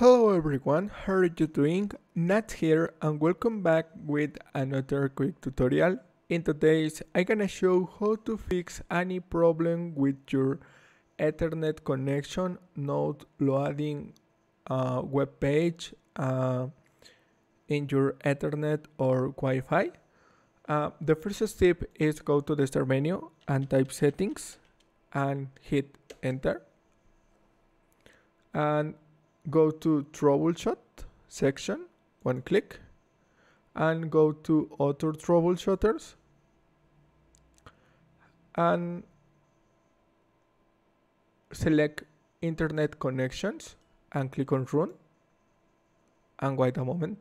Hello everyone, how are you doing? Nat here and welcome back with another quick tutorial. In today's, I'm gonna show how to fix any problem with your Ethernet connection, not loading a web page in your Ethernet or Wi-Fi. The first step is go to the start menu and type settings and hit enter. And go to troubleshoot section, one click, and go to other troubleshooters and select internet connections and click on run and wait a moment.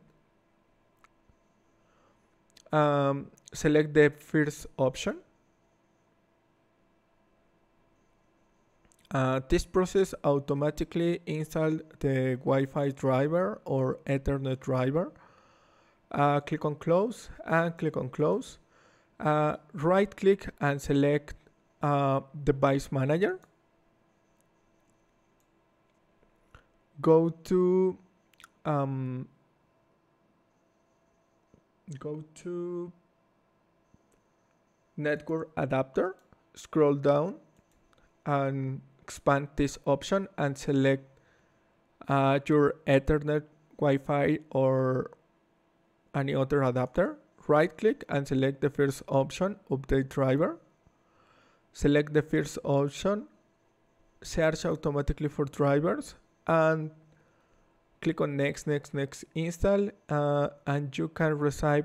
Select the first option. This process automatically installs the Wi-Fi driver or Ethernet driver. Click on close and click on close. Right click and select device manager. Go to network adapter, scroll down and expand this option and select your Ethernet, Wi-Fi or any other adapter. Right click and select the first option, update driver. Select the first option, search automatically for drivers and click on next install and you can receive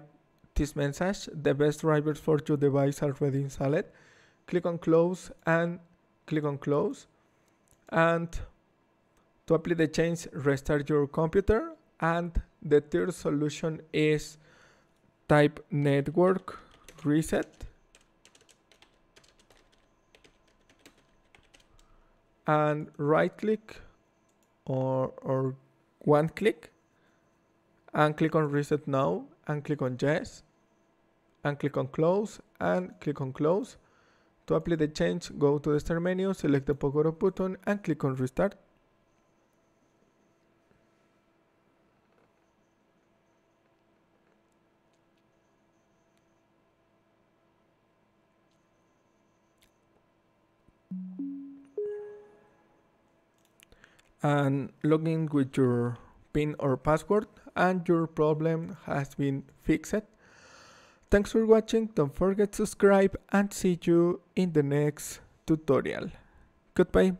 this message: the best drivers for your device are already installed. Click on close and click on close. And to apply the change, restart your computer. And the third solution is type network reset and right click or one click and click on reset now and click on yes and click on close and click on close. To apply the change, go to the start menu, select the power off button and click on restart. And log in with your PIN or password and your problem has been fixed. Thanks for watching, don't forget to subscribe and see you in the next tutorial. Goodbye.